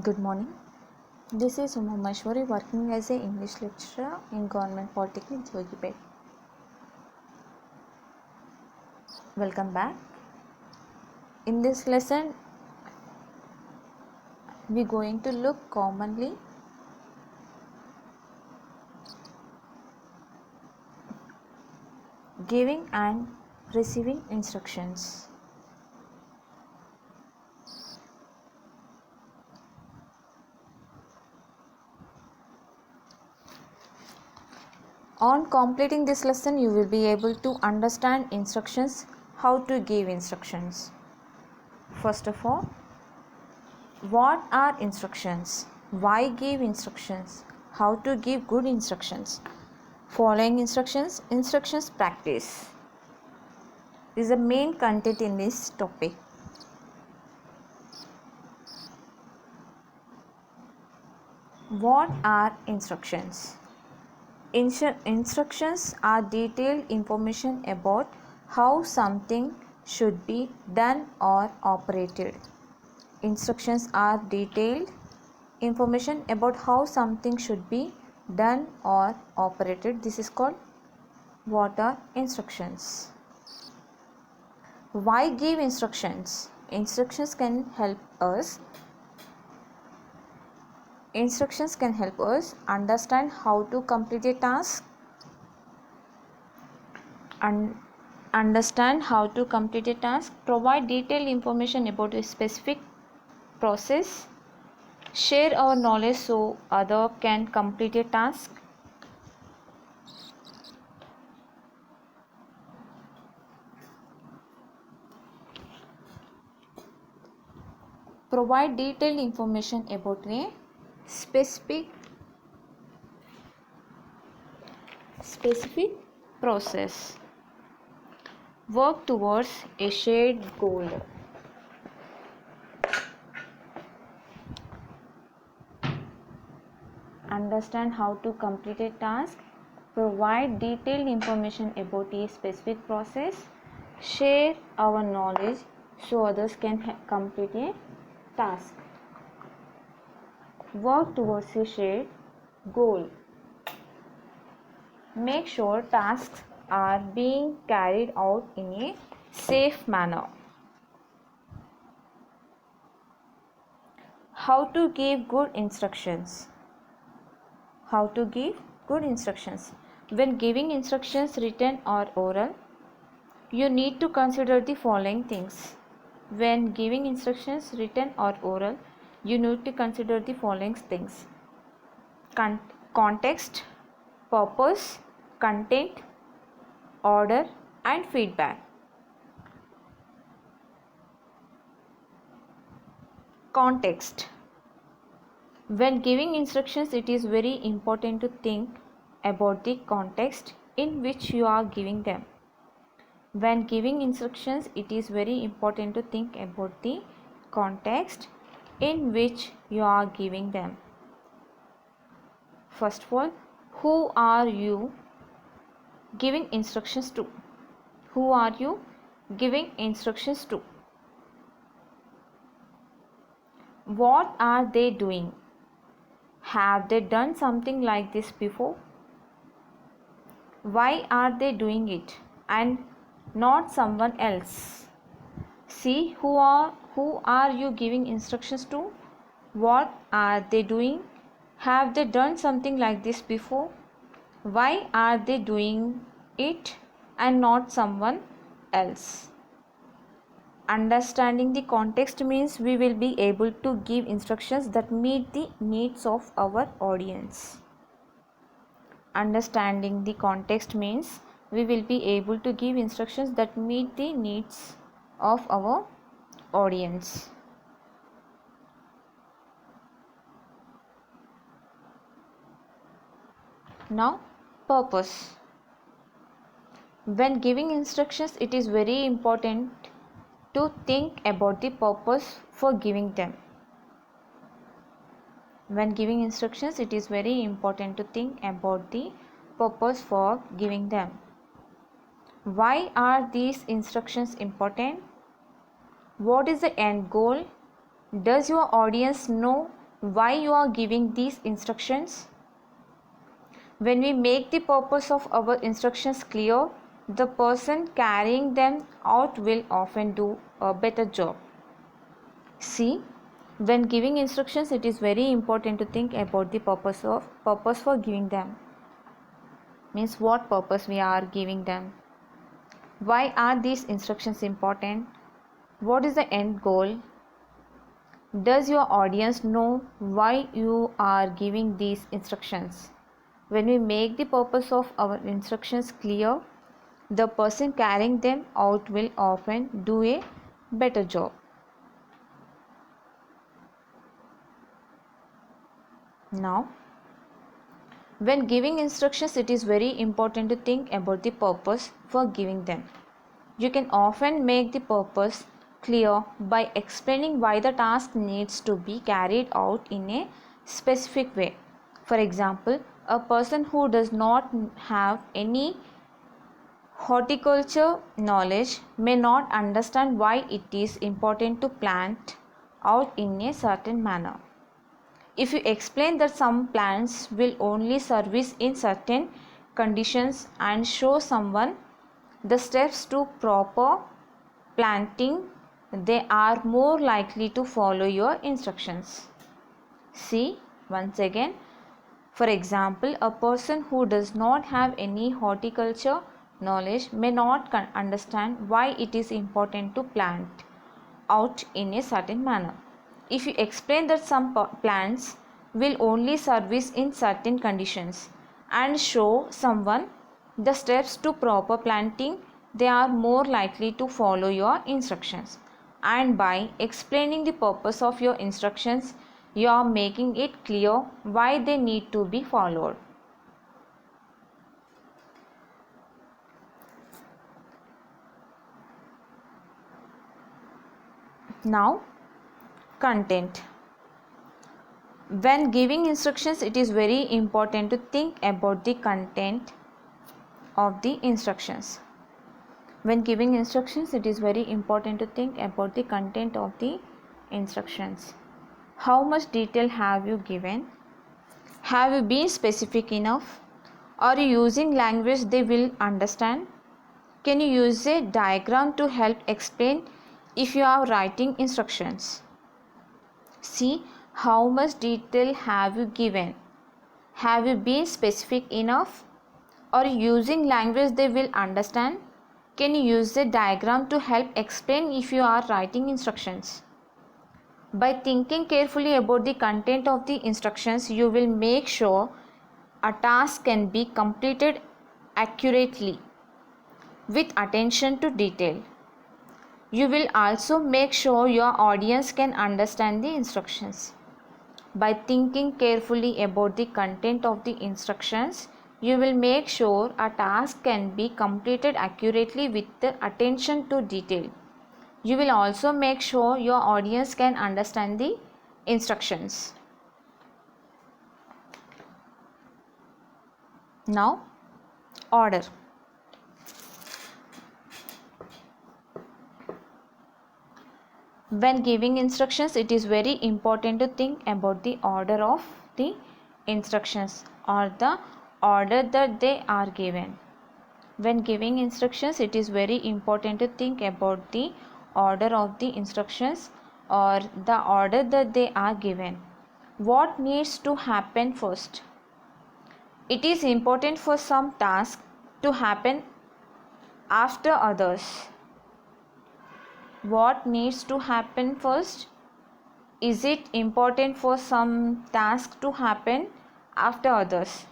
Good morning. This is Uma Maheshwari working as an English lecturer in Government Polytechnic Jogipet. Welcome back. In this lesson, we are going to look commonly giving and receiving instructions. On completing this lesson, you will be able to understand instructions, how to give instructions. First of all, what are instructions? Why give instructions? How to give good instructions? Following instructions practice is the main content in this topic. What are instructions? Instructions are detailed information about how something should be done or operated. Instructions are detailed information about how something should be done or operated. This is called what are instructions. Why give instructions? Instructions can help us understand how to complete a task, provide detailed information about a specific process, share our knowledge so other can complete a task, provide detailed information about a specific process, work towards a shared goal. Understand how to complete a task, provide detailed information about a specific process, share our knowledge so others can complete a task, work towards a shared goal. Make sure tasks are being carried out in a safe manner. How to give good instructions? When giving instructions written or oral, you need to consider the following things. When giving instructions written or oral, you need to consider the following things: context, purpose, content, order, and feedback. Context. When giving instructions, it is very important to think about the context in which you are giving them. When giving instructions, it is very important to think about the context in which you are giving them. First of all, who are you giving instructions to? Who are you giving instructions to? What are they doing? Have they done something like this before? Why are they doing it and not someone else? See, who are you giving instructions to? What are they doing? Have they done something like this before? Why are they doing it and not someone else? Understanding the context means we will be able to give instructions that meet the needs of our audience. Understanding the context means we will be able to give instructions that meet the needs of our audience. Now, purpose. When giving instructions, it is very important to think about the purpose for giving them. When giving instructions, it is very important to think about the purpose for giving them. Why are these instructions important? What is the end goal? Does your audience know why you are giving these instructions. When we make the purpose of our instructions clear, the person carrying them out will often do a better job. See, when giving instructions, it is very important to think about the purpose for giving them. Means what purpose we are giving them. Why are these instructions important? What is the end goal? Does your audience know why you are giving these instructions? When we make the purpose of our instructions clear, the person carrying them out will often do a better job. Now, when giving instructions, it is very important to think about the purpose for giving them. You can often make the purpose clear by explaining why the task needs to be carried out in a specific way. For example, a person who does not have any horticulture knowledge may not understand why it is important to plant out in a certain manner. If you explain that some plants will only service in certain conditions and show someone the steps to proper planting, they are more likely to follow your instructions. See, once again, for example, a person who does not have any horticulture knowledge may not understand why it is important to plant out in a certain manner. If you explain that some plants will only service in certain conditions and show someone the steps to proper planting, they are more likely to follow your instructions. And by explaining the purpose of your instructions, you are making it clear why they need to be followed. Now, content. When giving instructions, it is very important to think about the content of the instructions. When giving instructions, it is very important to think about the content of the instructions. How much detail have you given? Have you been specific enough? Are you using language they will understand? Can you use a diagram to help explain if you are writing instructions? See, how much detail have you given? Have you been specific enough? Are you using language they will understand? Can you use a diagram to help explain if you are writing instructions? By thinking carefully about the content of the instructions, you will make sure a task can be completed accurately with attention to detail. You will also make sure your audience can understand the instructions. By thinking carefully about the content of the instructions, you will make sure a task can be completed accurately with the attention to detail. You will also make sure your audience can understand the instructions. Now, order. When giving instructions, it is very important to think about the order of the instructions or the order that they are given. When giving instructions, it is very important to think about the order of the instructions or the order that they are given. What needs to happen first? It is important for some tasks to happen after others. What needs to happen first? Is it important for some task to happen after others?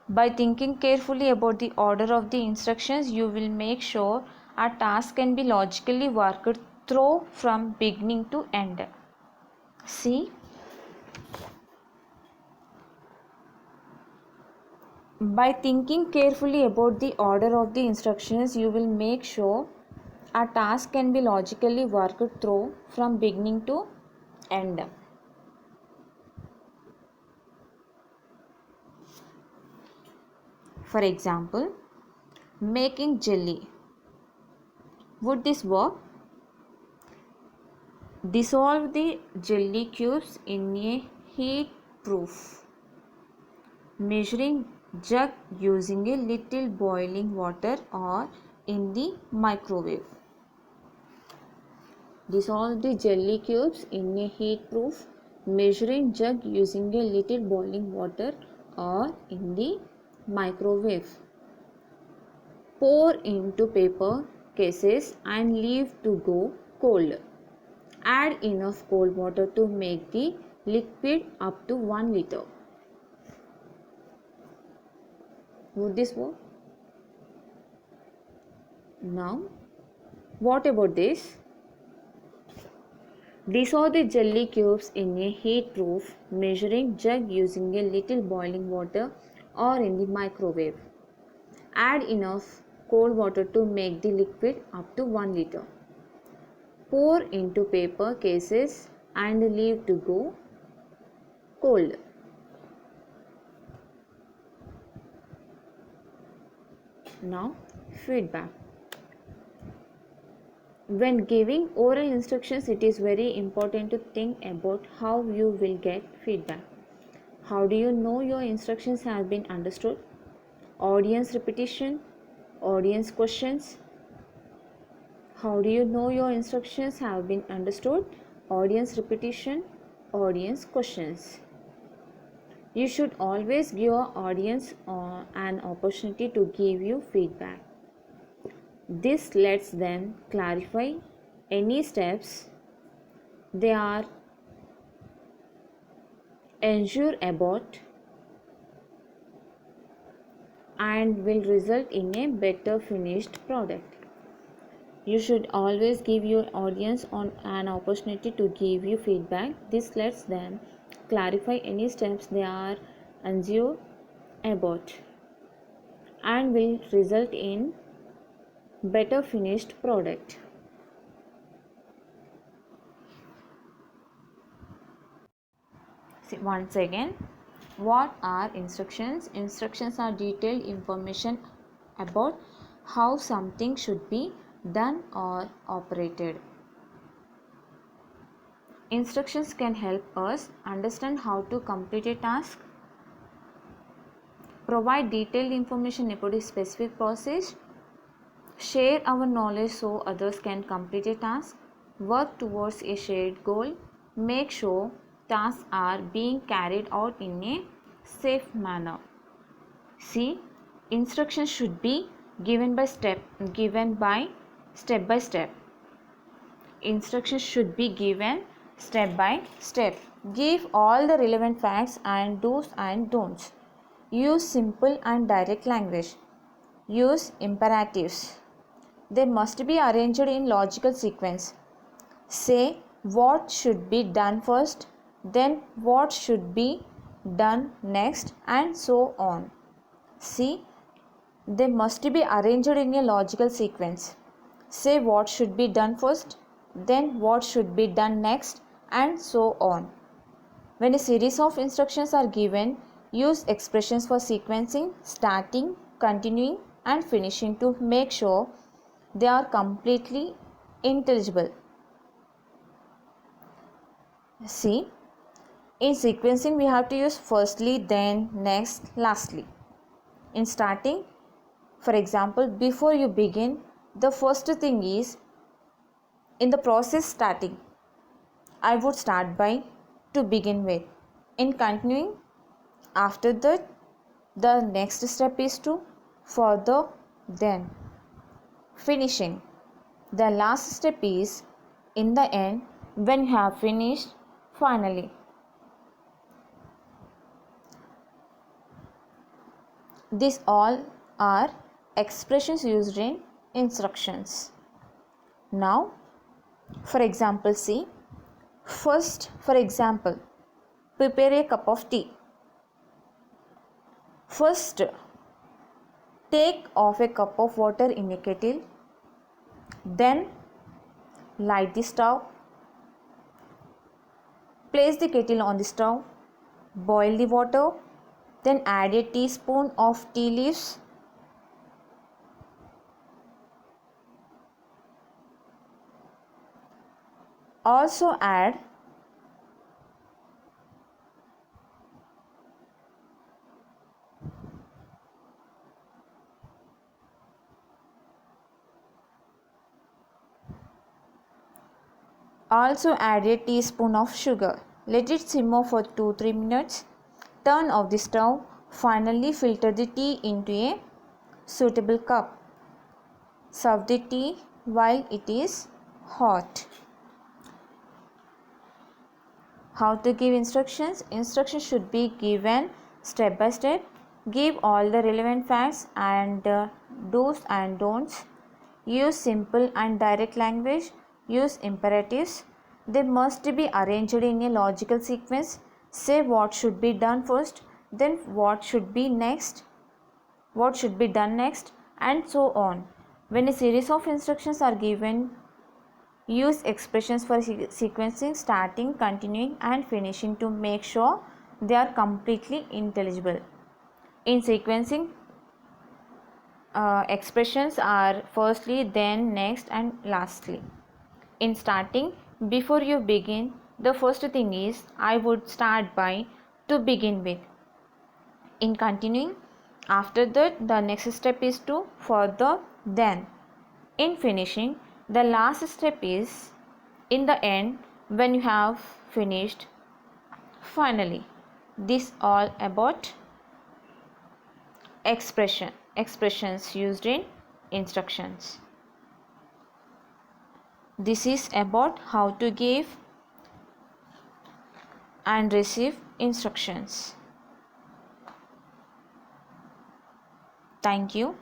By thinking carefully about the order of the instructions, you will make sure a task can be logically worked through from beginning to end. See, by thinking carefully about the order of the instructions, you will make sure a task can be logically worked through from beginning to end. For example, making jelly. Would this work? Dissolve the jelly cubes in a heat-proof measuring jug using a little boiling water or in the microwave. Dissolve the jelly cubes in a heat-proof measuring jug using a little boiling water or in the microwave. Pour into paper cases and leave to go cold. Add enough cold water to make the liquid up to 1 liter. Would this work? Now, what about this? Dissolve the jelly cubes in a heat-proof measuring jug using a little boiling water or in the microwave. Add enough cold water to make the liquid up to 1 liter. Pour into paper cases and leave to go cold. Now, feedback. When giving oral instructions, it is very important to think about how you will get feedback. How do you know your instructions have been understood? Audience repetition, audience questions. How do you know your instructions have been understood? Audience repetition, audience questions. You should always give your audience an opportunity to give you feedback. This lets them clarify any steps they are unsure about and will result in a better finished product. You should always give your audience an opportunity to give you feedback. This lets them clarify any steps they are unsure about and will result in better finished product. See, once again, what are instructions? Instructions are detailed information about how something should be done or operated. Instructions can help us understand how to complete a task, provide detailed information about a specific process, share our knowledge so others can complete a task, work towards a shared goal, make sure tasks are being carried out in a safe manner. See, instructions should be given by step by step. Instructions should be given step by step. Give all the relevant facts and do's and don'ts. Use simple and direct language. Use imperatives. They must be arranged in logical sequence. Say what should be done first, then what should be done next, and so on. See, they must be arranged in a logical sequence. Say what should be done first, then what should be done next, and so on. When a series of instructions are given, use expressions for sequencing, starting, continuing, and finishing to make sure they are completely intelligible. See, in sequencing we have to use firstly, then, next, lastly. In starting, for example, before you begin, the first thing is in the process starting. I would start by to begin with. In continuing, after that, the next step is to further, then. Finishing. The last step is in the end when you have finished finally. These all are expressions used in instructions. Now, for example, see. First, for example, prepare a cup of tea. First, take off a cup of water in a kettle. Then, light the stove. Place the kettle on the stove. Boil the water. Then add a teaspoon of tea leaves. Also add a teaspoon of sugar. Let it simmer for 2-3 minutes. Turn off the stove. Finally, filter the tea into a suitable cup. Serve the tea while it is hot. How to give instructions? Instructions should be given step by step. Give all the relevant facts and do's and don'ts. Use simple and direct language. Use imperatives. They must be arranged in a logical sequence. Say what should be done first, then what should be done next, and so on. When a series of instructions are given, use expressions for sequencing, starting, continuing, and finishing to make sure they are completely intelligible. In sequencing, expressions are firstly, then, next, and lastly. In starting, before you begin, the first thing is I would start by, to begin with. In continuing, after that, the next step is to, further, then. In finishing, the last step is in the end, when you have finished. Finally, this all about expressions used in instructions. This is about how to give and receive instructions. Thank you.